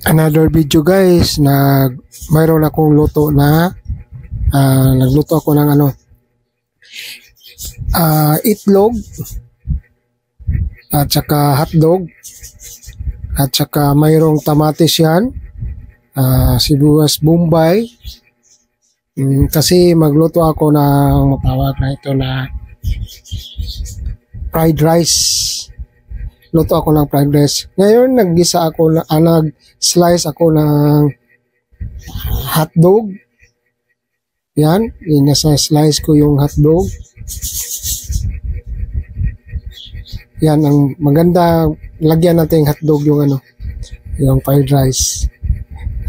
Another video guys, mayroon akong luto na nagluto ako ng itlog at saka hotdog at saka mayroong tamatis yan, sibuyas bombay. Kasi magluto ako ng matawag na ito na fried rice. Luto ako ng fried rice. Ngayon nag-slice ako ng hotdog. Yan, inasa-slice ko yung hotdog. Yan, ang maganda, lagyan natin yung hotdog yung fried rice.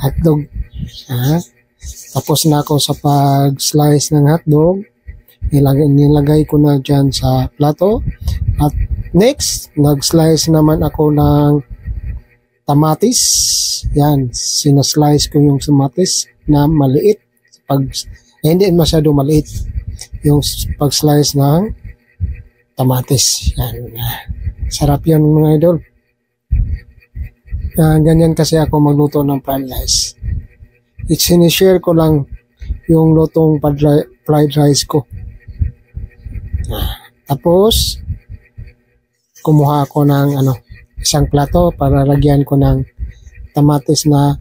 Hotdog. Tapos na ako sa pag-slice ng hotdog. Nilagay ko na dyan sa plato. At next, nag-slice naman ako ng tamatis. Yan, sinaslice ko yung tamatis na maliit. Hindi masyado maliit yung pag-slice ng tamatis. Yan. Sarap yan mga idol. Ganyan kasi ako magluto ng fried rice. Sinishare ko lang yung lutong fried rice ko. Tapos, kumuha ako ng isang plato para lagyan ko ng tamatis na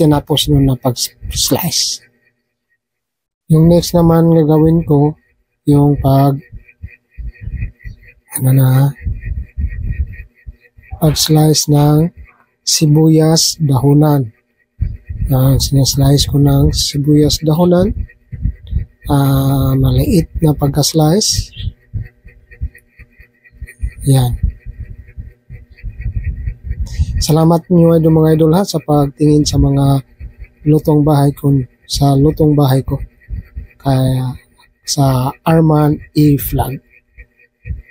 tinapos nun na pag-slice. Yung next naman gagawin ko, yung pag-slice ng sibuyas dahunan. Yan, sinaslice ko ng sibuyas dahunan. Maliit na pagka-slice. Yan. Salamat niyo mga idol sa pagtingin sa mga lutong bahay ko, kaya sa Arman E Vlog.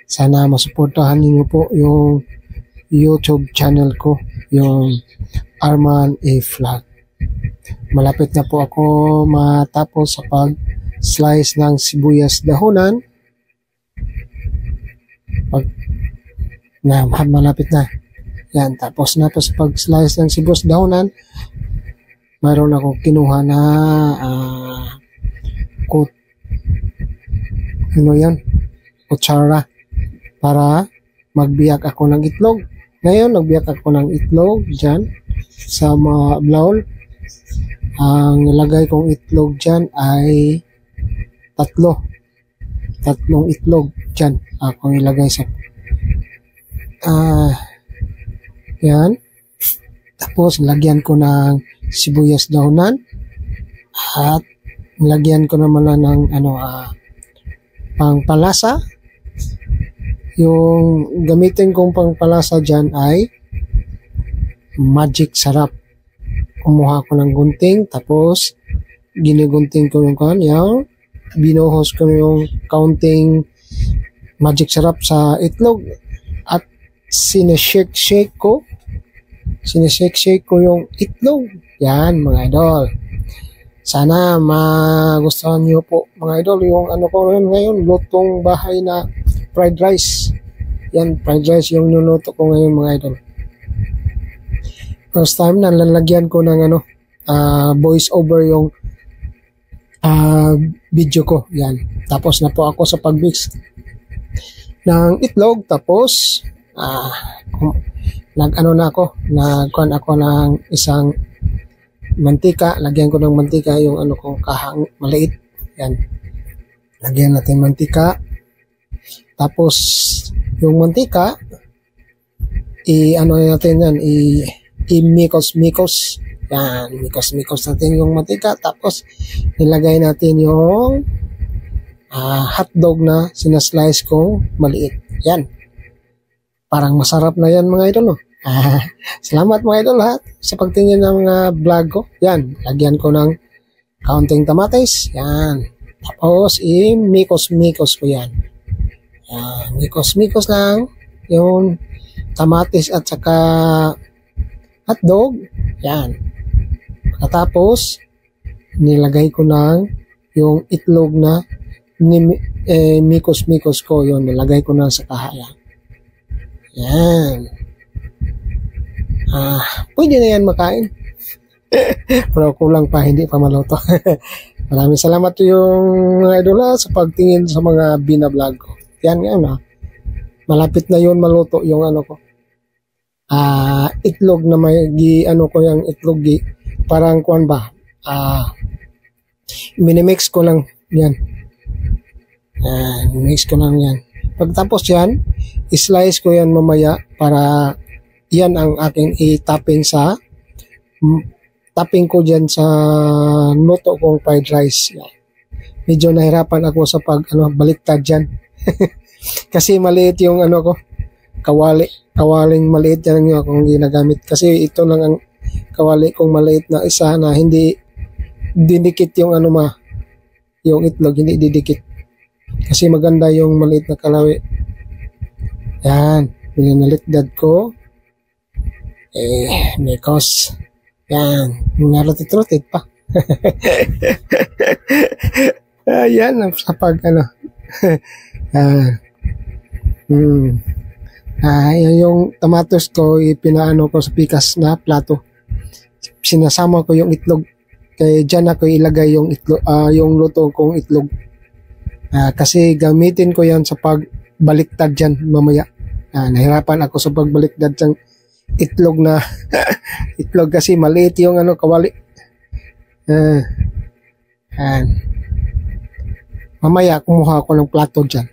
Sana masuportahan niyo po yung YouTube channel ko, yung Arman E Vlog. Malapit na po ako matapos sa pag-slice ng sibuyas dahunan. Malapit na. Yan, tapos na po sa pag-slice ng sibuyas dahunan. Mayroon ako kinuha na kutsara para magbiyak ako ng itlog. Ngayon, nagbiyak ako ng itlog dyan sa bowl. Ang nilagay kong itlog dyan ay tatlong itlog dyan ako nilagay sa yan. Tapos lagyan ko ng sibuyas dahunan at lagyan ko naman ng pangpalasa. Yung gamitin kong pangpalasa dyan ay magic sarap. Kumuha ko ng gunting, tapos ginigunting ko yung binuhos ko yung kaunting magic sarap sa itlog at sineshake ko yung itlog. Yan mga idol. Sana magustuhan niyo po mga idol yung ko ngayon, lutong bahay na fried rice. Yan, fried rice yung niluto ko ngayon mga idol. First time na lalagyan ko ng voice over yung video ko. Yan. Tapos na po ako sa pag-mix ng itlog. Tapos nagkuhan ako ng isang mantika. Lagyan ko ng mantika yung kong kahang maliit. Yan. Lagyan natin mantika. Tapos yung mantika i-mikos. Yan, mikos natin yung mantika. Tapos nilagay natin yung hotdog na sinaslice ko maliit. Yan. Parang masarap na yan mga idol. Salamat mga idol sa pagtingin ng mga vlog ko. Yan, lagyan ko ng kaunting tamatis. Yan. Tapos i-mikos ko yan. Yan, mikos lang yung tamatis at saka hotdog. Yan. Pagkatapos nilagay ko ng yung itlog na mikos ko, yun nilagay ko na sa kahayan. Yan. Pwede na yan makain. Pero kulang pa, hindi pa maluto. Maraming salamat yung mga idol sa pagtingin sa mga binablog ko. Yan nga na. Malapit na yun maluto yung ano ko. Itlog na may ano ko yung itlog parang kuan ba. Minimix ko lang yan. Mix ko lang yan. Pagtapos yan, slice ko yan mamaya para yan ang aking i-topping sa topping ko dyan sa luto kong fried rice. Medyo nahirapan ako sa baliktad dyan. Kasi maliit yung ano ko, kawaling maliit yan yung akong ginagamit. Kasi ito lang ang kawali kong maliit na isa na hindi didikit yung yung itlog, hindi didikit. Kasi maganda yung maliit na kalawi. Yan, pinanalikdad ko. Because yan, narotit-rotit pa. Yan, sa pag yung tamatos ko, ipinaano ko sa pikas na plato. Sinasama ko yung itlog. Kaya dyan ako ilagay yung itlog, yung luto kong itlog. Kasi gamitin ko yan sa pagbaliktad dyan mamaya. Nahirapan ako sa pagbaliktad dyan itlog na itlog kasi maliit yung kawali. Mamaya kumuha ako ng plato dyan.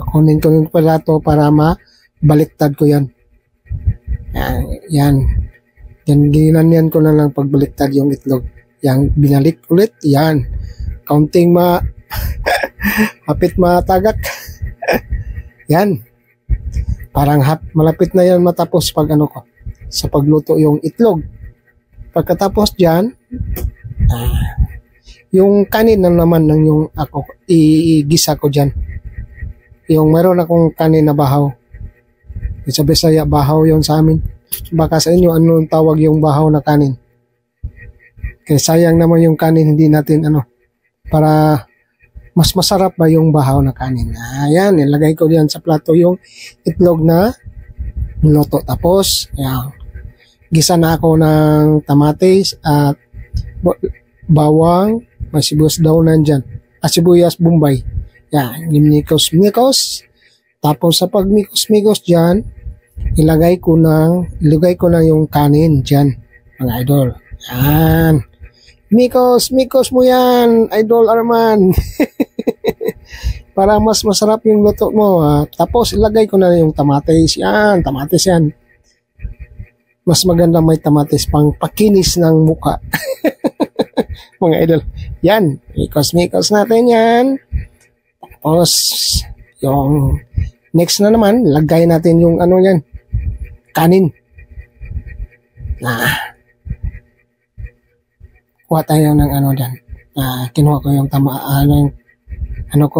Kunin ko ng plato para mabaliktad ko yan. Yan. Ginanyan ko na lang pagbaliktad yung itlog. Yang binalik ulit. Yan. Counting hapit matagak. Yan. Parang malapit na yan matapos pag ko sa pagluto yung itlog. Pagkatapos dyan, yung kanin na naman ng yung ako igisa ko dyan. Yung meron akong kanin na bahaw. Sa Bisaya, bahaw yon sa amin. Baka sa inyo, anong tawag yung bahaw na kanin? Kaya sayang naman yung kanin, hindi natin para mas masarap ba yung bahaw na kanin. Ayan, ilagay ko diyan sa plato yung itlog na luto. Tapos, ayan, gisa na ako ng tamates at bawang, may sibuyas daw nandyan. Sibuyas Bombay. Yan, mikos-mikos. Tapos sa pag-mikos-mikos dyan, ilagay ko na yung kanin dyan, mga idol. Yan. Mikos mo yan, Idol Arman. Para mas masarap yung luto mo. Tapos ilagay ko na yung tamates. Yan, tamates yan. Mas maganda may tamates pang pakinis ng muka. Mga idol. Yan, mikos natin yan. Tapos, yung next na naman, lagay natin yung yan, kanin. Kuha tayo ng dyan. Kinuha ko yung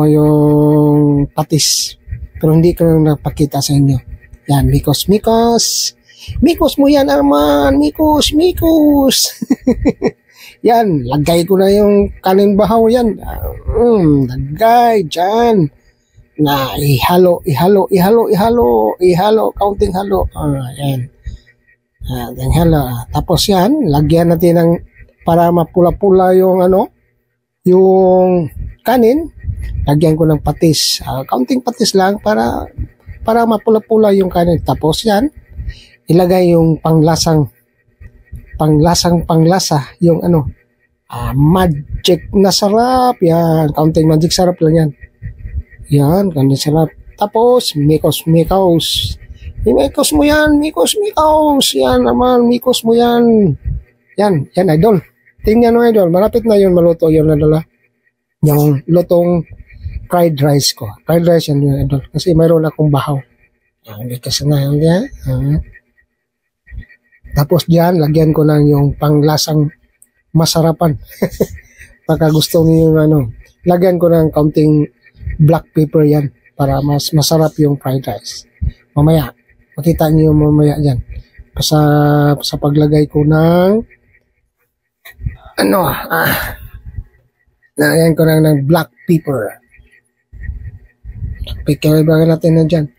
yung patis. Pero hindi ko napakita sa inyo. Yan, mikos. Mikos mo yan, Arman. Mikos. Yan, lagay ko na yung kanin bahaw yan. Lagay dyan. Ihalo. Counting halo. Yan. Halo. Tapos yan, lagyan natin ng para mapula-pula yung yung kanin. Lagyan ko ng patis. Counting patis lang para mapula-pula yung kanin. Tapos yan, ilagay yung panglasa yung magic na sarap. Yan, counting magic sarap lang yan. Yan, ganyan sarap. Tapos, mikos. Mikos mo yan, mikos. Yan naman, mikos mo yan. Yan, idol. Tingnan mo, idol. Malapit na yun maluto yun na yung lutong fried rice ko. Fried rice yan yun, idol. Kasi mayroon akong bahaw. Hindi kasi na yan. Tapos dyan, lagyan ko lang yung panglasang masarapan. Baka gusto niyo lagyan ko ng kaunting black pepper yan para mas masarap yung fried rice. Mamaya, makita niyo mamaya dyan. Sa paglagay ko ng lagyan ko ng black pepper. Picture ba natin na dyan?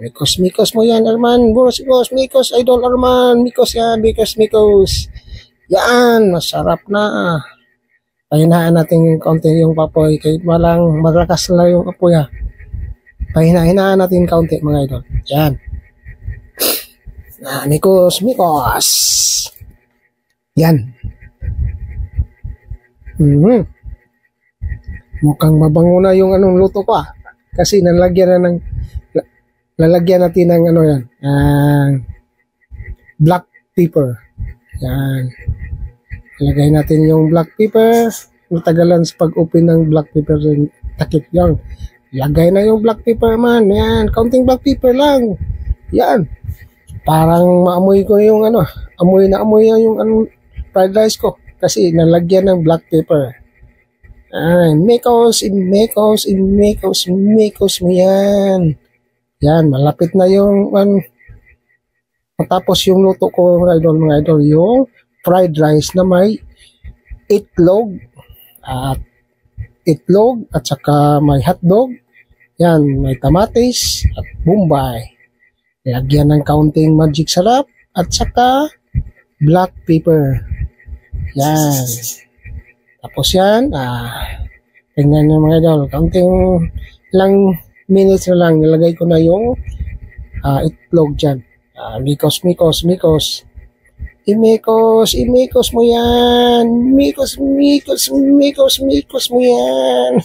Mikos mo yan, Arman. Mikos, idol Arman. Mikos yan, Mikos. Yan, masarap na. Pahinaan natin yung kaunti yung papoy. Kahit malang malakas na yung apoy ha. Pahinaan natin kaunti mga idol. Yan. Mikos. Yan. Mukhang mabango na yung anong luto ko ah. Kasi lalagyan natin ng ano yan. Black pepper. Yan. Lagay natin yung black pepper. Matagalan sa pag-open ng black pepper. Takip yan. Lagay na yung black pepper man. Yan. Counting black pepper lang. Yan. Parang maamoy ko yung ano. Amoy na yung fried rice ko. Kasi nalagyan ng black pepper. Mikos mo yan. Yan. Malapit na yung matapos yung luto ko mga idol. Yung fried rice na may itlog at saka may hotdog. Yan, may kamatis at bombay. Lagyan ng kaunting magic sarap at saka black pepper. Yan. Tapos yan, tingnan nyo mga idol, kaunting lang minutes na lang, nilagay ko na yung itlog dyan. Mikos mo yan. Mikos mo yan.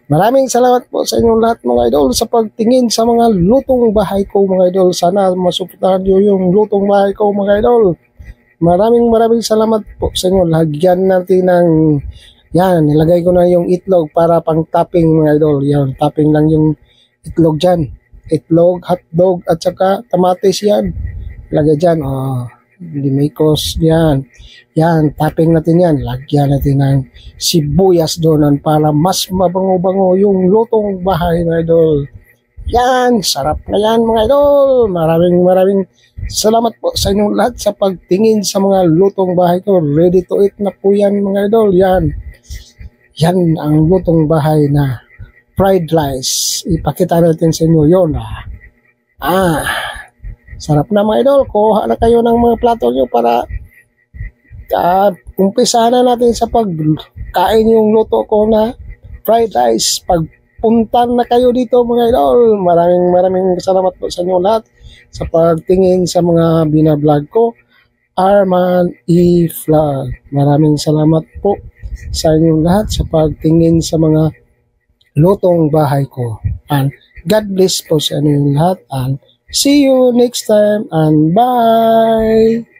Maraming salamat po sa inyong lahat mga idol sa pagtingin sa mga lutong bahay ko mga idol. Sana masuportahan nyo yung lutong bahay ko mga idol. Maraming salamat po sa inyo. Lagyan natin ng yan, nilagay ko na yung itlog para pang topping mga idol. Yan, topping lang yung itlog dyan. Itlog, hotdog at saka kamatis yan. Lagay dyan, Mikos yan. Yan, topping natin yan. Lagyan natin ng sibuyas doon para mas mabango-bango yung lutong bahay mga idol. Yan, sarap na yan mga idol. Maraming salamat po sa inyong lahat sa pagtingin sa mga lutong bahay ko. Ready to eat na po yan mga idol. Yan ang lutong bahay na fried rice. Ipakita natin sa inyo yun. Sarap na mga idol. Kuha na kayo ng mga plato nyo para umpisa na natin sa pagkain yung luto ko na fried rice. Pagpuntan na kayo dito mga idol. Maraming salamat po sa inyo lahat sa pagtingin sa mga binablog ko. Arman E. Vlog. Maraming salamat po sa inyong lahat sa pagtingin sa mga lutong bahay ko. And God bless po sa inyong lahat and see you next time and bye!